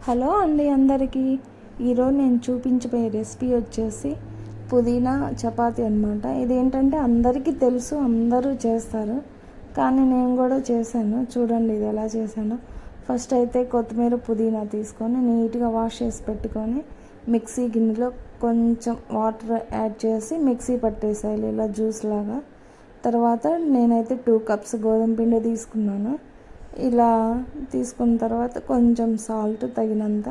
Hello అండి అందరికీ. ఈరోజు నేను చూపించబోయే రెసిపీ వచ్చేసి పుదీనా చపాతీ అనమాట. ఇదేంటంటే అందరికీ తెలుసు, అందరూ చేస్తారు, కానీ నేను కూడా చేశాను. చూడండి ఇది ఎలా చేశాను. ఫస్ట్ అయితే కొత్తిమీర పుదీనా తీసుకొని నీట్గా వాష్ చేసి పెట్టుకొని మిక్సీ గిన్నెలో కొంచెం వాటర్ యాడ్ చేసి మిక్సీ పట్టేసేయాలి ఇలా జ్యూస్ లాగా. తర్వాత నేనైతే 2 కప్స్ గోధుమ పిండి తీసుకున్నాను. ఇలా తీసుకున్న తర్వాత కొంచెం సాల్ట్ తగినంత,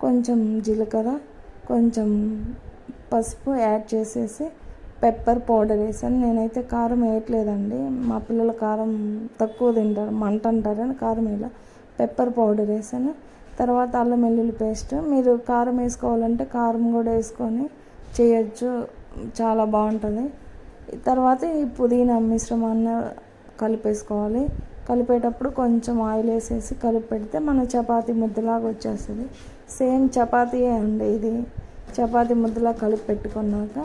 కొంచెం జీలకర్ర, కొంచెం పసుపు యాడ్ చేసేసి పెప్పర్ పౌడర్ వేసాను. నేనైతే కారం వేయట్లేదండి, మా పిల్లల కారం తక్కువ తింటారు, మంట అంటారని కారం వేయాల. పెప్పర్ పౌడర్ వేసాను. తర్వాత అల్లం వెల్లుల్లి పేస్ట్, మీరు కారం వేసుకోవాలంటే కారం కూడా వేసుకొని చేయొచ్చు, చాలా బాగుంటుంది. తర్వాత ఈ పుదీనా మిశ్రమాన్ని కలిపేసుకోవాలి. కలిపేటప్పుడు కొంచెం ఆయిల్ వేసేసి కలిపి పెడితే మన చపాతీ ముద్దలాగా వచ్చేస్తుంది. సేమ్ చపాతీయే అండి ఇది. చపాతీ ముద్దలా కలిపి పెట్టుకున్నాక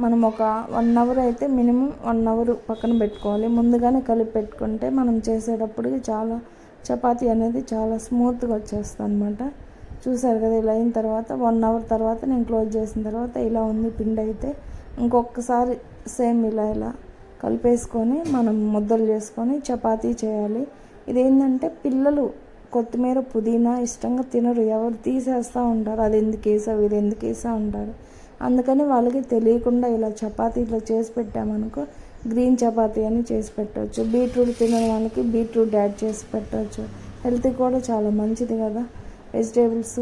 మనం ఒక 1 అవర్ అయితే మినిమం 1 అవర్ పక్కన పెట్టుకోవాలి. ముందుగానే కలిపి పెట్టుకుంటే మనం చేసేటప్పటికి చాలా చపాతీ అనేది చాలా స్మూత్గా వచ్చేస్తుంది అనమాట. చూసారు కదా, ఇలా అయిన తర్వాత 1 అవర్ తర్వాత నేను క్లోజ్ చేసిన తర్వాత ఇలా ఉంది పిండి. అయితే ఇంకొకసారి సేమ్ ఇలా కలిపేసుకొని మనం ముద్దలు చేసుకొని చపాతీ చేయాలి. ఇదేంటంటే పిల్లలు కొత్తిమీర పుదీనా ఇష్టంగా తినరు, ఎవరు తీసేస్తూ ఉంటారు, అది ఎందుకు వేసావు ఇది ఎందుకు వేసావు ఉంటారు. అందుకని వాళ్ళకి తెలియకుండా ఇలా చపాతీలో చేసి పెట్టామనుకో గ్రీన్ చపాతీ అని చేసి పెట్టవచ్చు. బీట్రూట్ తినే వాళ్ళకి బీట్రూట్ యాడ్ చేసి పెట్టవచ్చు. హెల్త్ కూడా చాలా మంచిది కదా. వెజిటేబుల్స్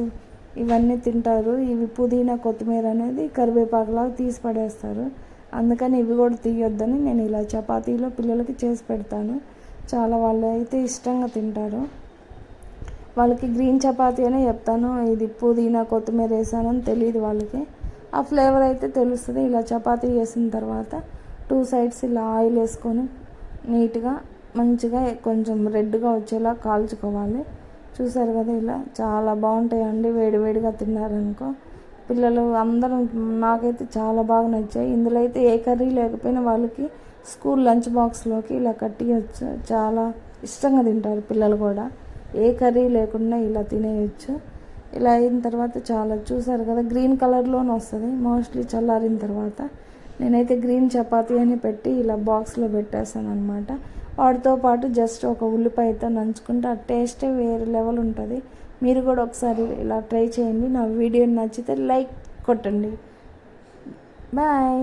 ఇవన్నీ తింటారు. ఇవి పుదీనా కొత్తిమీర అనేది కరివేపాకులాగా తీసి పడేస్తారు. అందుకని ఇవి కూడా తీయొద్దని నేను ఇలా చపాతీలో పిల్లలకి చేసి పెడతాను. చాలా వాళ్ళు అయితే ఇష్టంగా తింటారు. వాళ్ళకి గ్రీన్ చపాతీ అనే చెప్తాను, ఇది పుదీనా కొత్తిమీర వేసానని తెలియదు వాళ్ళకి. ఆ ఫ్లేవర్ అయితే తెలుస్తుంది. ఇలా చపాతీ వేసిన తర్వాత 2 సైడ్స్ ఇలా ఆయిల్ వేసుకొని నీట్గా మంచిగా కొంచెం రెడ్గా వచ్చేలా కాల్చుకోవాలి. చూసారు కదా, ఇలా చాలా బాగుంటాయండి. వేడివేడిగా తిన్నారనుకో పిల్లలు అందరం, నాకైతే చాలా బాగా నచ్చాయి. ఇందులో అయితే ఏ కర్రీ లేకపోయినా వాళ్ళకి స్కూల్ లంచ్ బాక్స్లోకి ఇలా కట్టియచ్చు, చాలా ఇష్టంగా తింటారు పిల్లలు కూడా. ఏ కర్రీ లేకుండా ఇలా తినేయచ్చు. ఇలా అయిన తర్వాత చాలా చూసారు కదా, గ్రీన్ కలర్లోనే వస్తుంది మోస్ట్లీ చల్లారిన తర్వాత. నేనైతే గ్రీన్ చపాతీ అని పెట్టి ఇలా బాక్స్లో పెట్టేసాను అనమాట. వాటితో పాటు జస్ట్ ఒక ఉల్లిపాయతో నంచుకుంటే ఆ టేస్టే వేరే లెవెల్ ఉంటుంది. మీరు కూడా ఒకసారి ఇలా ట్రై చేయండి. నా వీడియో నచ్చితే లైక్ కొట్టండి. బాయ్.